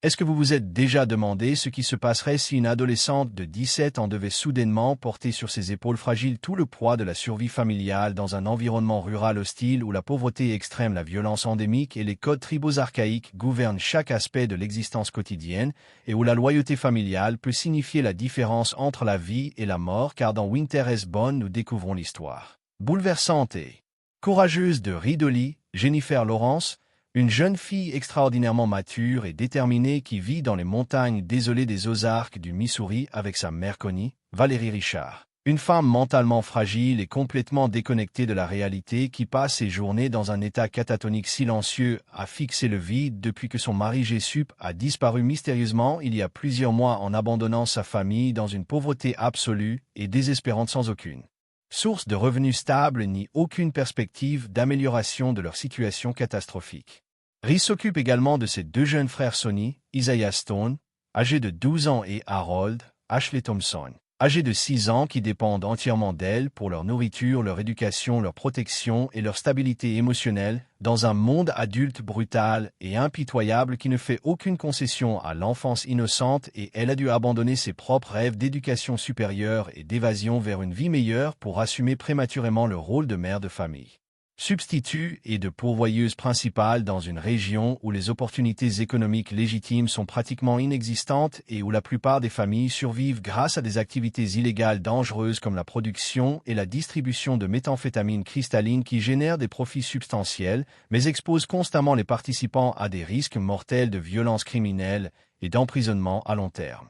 Est-ce que vous vous êtes déjà demandé ce qui se passerait si une adolescente de 17 ans devait soudainement porter sur ses épaules fragiles tout le poids de la survie familiale dans un environnement rural hostile où la pauvreté extrême, la violence endémique et les codes tribaux archaïques gouvernent chaque aspect de l'existence quotidienne et où la loyauté familiale peut signifier la différence entre la vie et la mort, car dans Winter is Bone nous découvrons l'histoire bouleversante et courageuse de Ridley, Jennifer Lawrence, une jeune fille extraordinairement mature et déterminée qui vit dans les montagnes désolées des Ozarks du Missouri avec sa mère Connie, Valérie Richard. Une femme mentalement fragile et complètement déconnectée de la réalité qui passe ses journées dans un état catatonique silencieux à fixer le vide depuis que son mari Jessup a disparu mystérieusement il y a plusieurs mois en abandonnant sa famille dans une pauvreté absolue et désespérante sans aucune source de revenus stables ni aucune perspective d'amélioration de leur situation catastrophique. Rhys s'occupe également de ses deux jeunes frères Sonny, Isaiah Stone, âgé de 12 ans, et Harold, Ashley Thompson, âgé de 6 ans, qui dépendent entièrement d'elle pour leur nourriture, leur éducation, leur protection et leur stabilité émotionnelle, dans un monde adulte brutal et impitoyable qui ne fait aucune concession à l'enfance innocente, et elle a dû abandonner ses propres rêves d'éducation supérieure et d'évasion vers une vie meilleure pour assumer prématurément le rôle de mère de famille. Substitut et de pourvoyeuse principale dans une région où les opportunités économiques légitimes sont pratiquement inexistantes et où la plupart des familles survivent grâce à des activités illégales dangereuses comme la production et la distribution de méthamphétamine cristalline qui génèrent des profits substantiels, mais exposent constamment les participants à des risques mortels de violences criminelles et d'emprisonnement à long terme.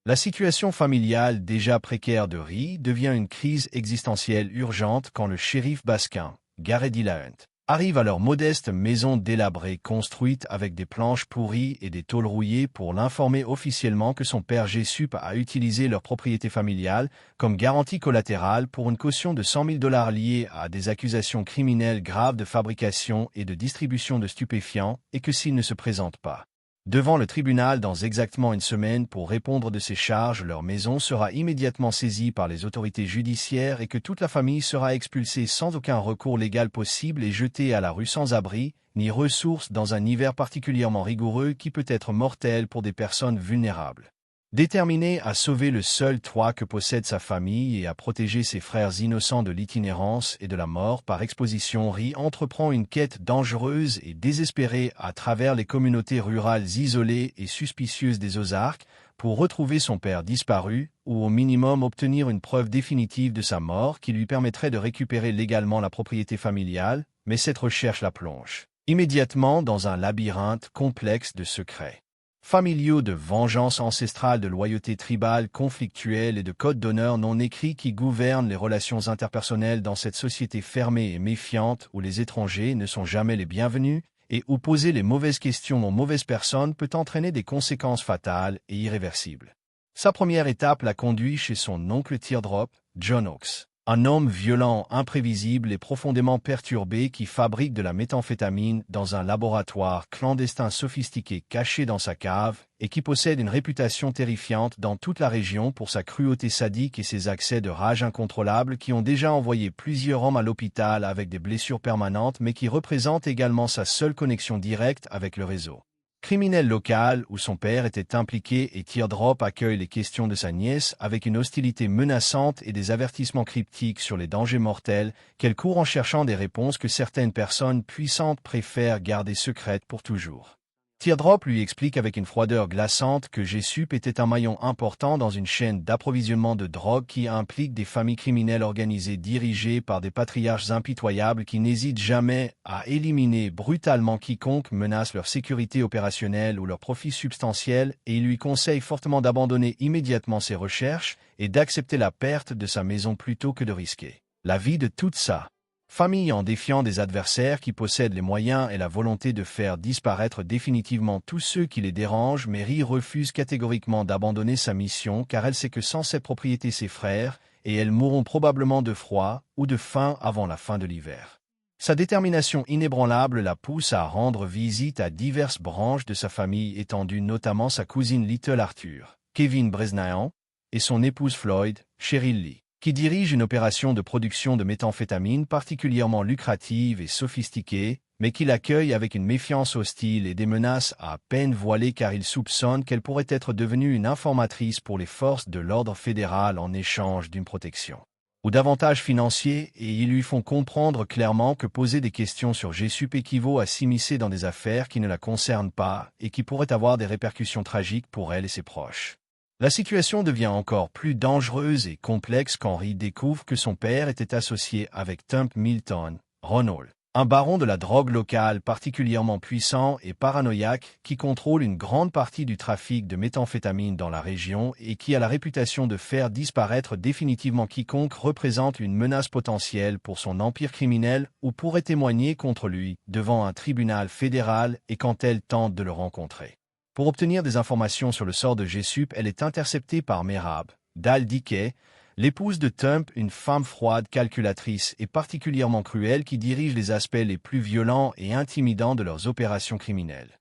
La situation familiale déjà précaire de Rhys devient une crise existentielle urgente quand le shérif basquin, Garrett Dillahunt, arrive à leur modeste maison délabrée construite avec des planches pourries et des tôles rouillées pour l'informer officiellement que son père Jessup a utilisé leur propriété familiale comme garantie collatérale pour une caution de $100 000 liée à des accusations criminelles graves de fabrication et de distribution de stupéfiants, et que s'il ne se présente pas devant le tribunal dans exactement une semaine pour répondre de ces charges, leur maison sera immédiatement saisie par les autorités judiciaires et que toute la famille sera expulsée sans aucun recours légal possible et jetée à la rue sans abri, ni ressources dans un hiver particulièrement rigoureux qui peut être mortel pour des personnes vulnérables. Déterminé à sauver le seul toit que possède sa famille et à protéger ses frères innocents de l'itinérance et de la mort par exposition, Rhys entreprend une quête dangereuse et désespérée à travers les communautés rurales isolées et suspicieuses des Ozarks pour retrouver son père disparu ou au minimum obtenir une preuve définitive de sa mort qui lui permettrait de récupérer légalement la propriété familiale, mais cette recherche la plonge immédiatement dans un labyrinthe complexe de secrets familiaux, de vengeance ancestrale, de loyauté tribale conflictuelle et de codes d'honneur non écrits qui gouvernent les relations interpersonnelles dans cette société fermée et méfiante où les étrangers ne sont jamais les bienvenus et où poser les mauvaises questions aux mauvaises personnes peut entraîner des conséquences fatales et irréversibles. Sa première étape l'a conduit chez son oncle Teardrop, John Oakes. Un homme violent, imprévisible et profondément perturbé qui fabrique de la méthamphétamine dans un laboratoire clandestin sophistiqué caché dans sa cave et qui possède une réputation terrifiante dans toute la région pour sa cruauté sadique et ses accès de rage incontrôlables qui ont déjà envoyé plusieurs hommes à l'hôpital avec des blessures permanentes, mais qui représente également sa seule connexion directe avec le réseau criminel local où son père était impliqué, et Teardrop accueille les questions de sa nièce avec une hostilité menaçante et des avertissements cryptiques sur les dangers mortels qu'elle court en cherchant des réponses que certaines personnes puissantes préfèrent garder secrètes pour toujours. Teardrop lui explique avec une froideur glaçante que Jessup était un maillon important dans une chaîne d'approvisionnement de drogue qui implique des familles criminelles organisées dirigées par des patriarches impitoyables qui n'hésitent jamais à éliminer brutalement quiconque menace leur sécurité opérationnelle ou leur profit substantiel, et il lui conseille fortement d'abandonner immédiatement ses recherches et d'accepter la perte de sa maison plutôt que de risquer la vie de toute sa famille en défiant des adversaires qui possèdent les moyens et la volonté de faire disparaître définitivement tous ceux qui les dérangent, mais Rhys refuse catégoriquement d'abandonner sa mission car elle sait que sans cette propriété ses frères et elles mourront probablement de froid ou de faim avant la fin de l'hiver. Sa détermination inébranlable la pousse à rendre visite à diverses branches de sa famille étendue, notamment sa cousine Little Arthur, Kevin Bresnahan, et son épouse Floyd, Cheryl Lee, qui dirige une opération de production de méthamphétamine particulièrement lucrative et sophistiquée, mais qui l'accueille avec une méfiance hostile et des menaces à peine voilées car il soupçonne qu'elle pourrait être devenue une informatrice pour les forces de l'ordre fédéral en échange d'une protection ou d'avantages financiers, et ils lui font comprendre clairement que poser des questions sur GSUP équivaut à s'immiscer dans des affaires qui ne la concernent pas et qui pourraient avoir des répercussions tragiques pour elle et ses proches. La situation devient encore plus dangereuse et complexe quand Ree découvre que son père était associé avec Tump Milton Ronald, un baron de la drogue locale particulièrement puissant et paranoïaque qui contrôle une grande partie du trafic de méthamphétamine dans la région et qui a la réputation de faire disparaître définitivement quiconque représente une menace potentielle pour son empire criminel ou pourrait témoigner contre lui devant un tribunal fédéral et quand elle tente de le rencontrer. Pour obtenir des informations sur le sort de GSUP, elle est interceptée par Merab Dal Dickey, l'épouse de Tump, une femme froide, calculatrice et particulièrement cruelle qui dirige les aspects les plus violents et intimidants de leurs opérations criminelles.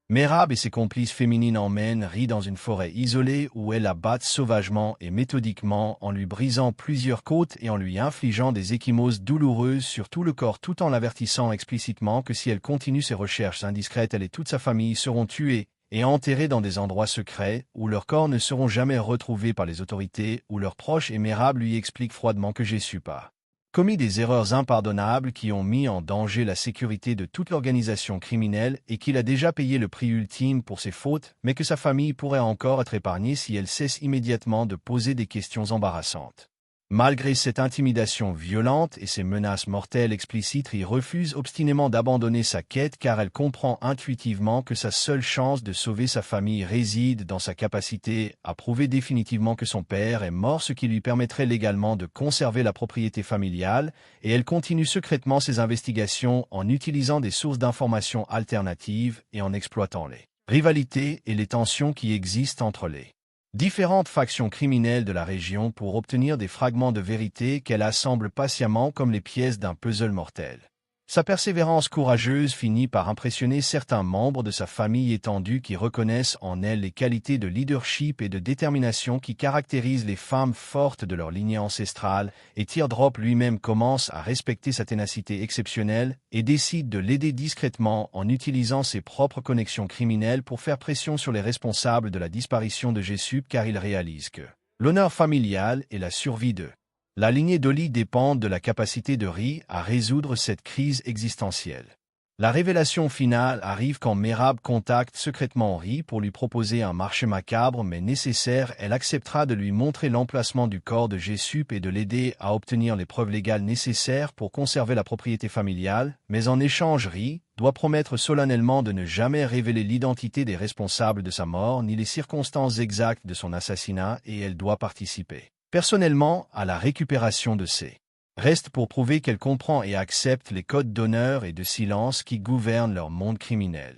Merab et ses complices féminines emmènent Ree dans une forêt isolée où elles la battent sauvagement et méthodiquement en lui brisant plusieurs côtes et en lui infligeant des ecchymoses douloureuses sur tout le corps tout en l'avertissant explicitement que si elle continue ses recherches indiscrètes, elle et toute sa famille seront tuées et enterrés dans des endroits secrets où leurs corps ne seront jamais retrouvés par les autorités ou leurs proches, et Merab lui explique froidement que GSUP a commis des erreurs impardonnables qui ont mis en danger la sécurité de toute l'organisation criminelle et qu'il a déjà payé le prix ultime pour ses fautes, mais que sa famille pourrait encore être épargnée si elle cesse immédiatement de poser des questions embarrassantes. Malgré cette intimidation violente et ces menaces mortelles explicites, Ree refuse obstinément d'abandonner sa quête car elle comprend intuitivement que sa seule chance de sauver sa famille réside dans sa capacité à prouver définitivement que son père est mort, ce qui lui permettrait légalement de conserver la propriété familiale, et elle continue secrètement ses investigations en utilisant des sources d'informations alternatives et en exploitant les rivalités et les tensions qui existent entre les différentes factions criminelles de la région pour obtenir des fragments de vérité qu'elle assemble patiemment comme les pièces d'un puzzle mortel. Sa persévérance courageuse finit par impressionner certains membres de sa famille étendue qui reconnaissent en elle les qualités de leadership et de détermination qui caractérisent les femmes fortes de leur lignée ancestrale, et Teardrop lui-même commence à respecter sa ténacité exceptionnelle et décide de l'aider discrètement en utilisant ses propres connexions criminelles pour faire pression sur les responsables de la disparition de GSUP car il réalise que l'honneur familial et la survie de la lignée d'Oli dépendent de la capacité de Ree à résoudre cette crise existentielle. La révélation finale arrive quand Merab contacte secrètement Ree pour lui proposer un marché macabre mais nécessaire. Elle acceptera de lui montrer l'emplacement du corps de GSUP et de l'aider à obtenir les preuves légales nécessaires pour conserver la propriété familiale, mais en échange Ree doit promettre solennellement de ne jamais révéler l'identité des responsables de sa mort ni les circonstances exactes de son assassinat, et elle doit participer personnellement à la récupération de ses restes pour prouver qu'elle comprend et accepte les codes d'honneur et de silence qui gouvernent leur monde criminel.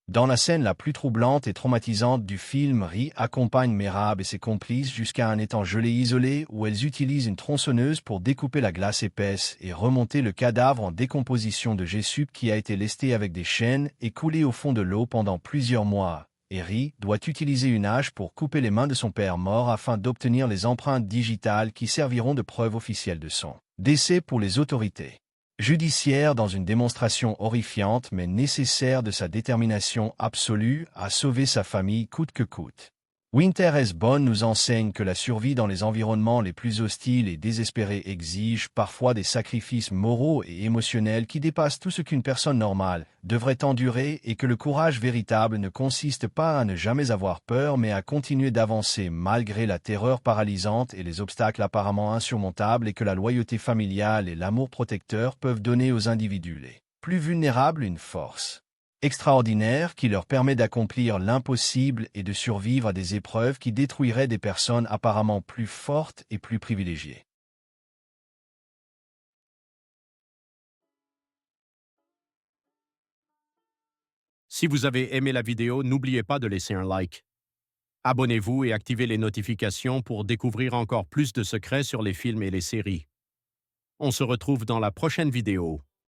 Dans la scène la plus troublante et traumatisante du film, Ree accompagne Merab et ses complices jusqu'à un étang gelé isolé où elles utilisent une tronçonneuse pour découper la glace épaisse et remonter le cadavre en décomposition de GSUP qui a été lesté avec des chaînes et coulé au fond de l'eau pendant plusieurs mois. Et Ree doit utiliser une hache pour couper les mains de son père mort afin d'obtenir les empreintes digitales qui serviront de preuve officielle de son décès pour les autorités judiciaires, dans une démonstration horrifiante mais nécessaire de sa détermination absolue à sauver sa famille coûte que coûte. Winter S. Bond nous enseigne que la survie dans les environnements les plus hostiles et désespérés exige parfois des sacrifices moraux et émotionnels qui dépassent tout ce qu'une personne normale devrait endurer, et que le courage véritable ne consiste pas à ne jamais avoir peur mais à continuer d'avancer malgré la terreur paralysante et les obstacles apparemment insurmontables, et que la loyauté familiale et l'amour protecteur peuvent donner aux individus les plus vulnérables une force extraordinaire qui leur permet d'accomplir l'impossible et de survivre à des épreuves qui détruiraient des personnes apparemment plus fortes et plus privilégiées. Si vous avez aimé la vidéo, n'oubliez pas de laisser un like. Abonnez-vous et activez les notifications pour découvrir encore plus de secrets sur les films et les séries. On se retrouve dans la prochaine vidéo.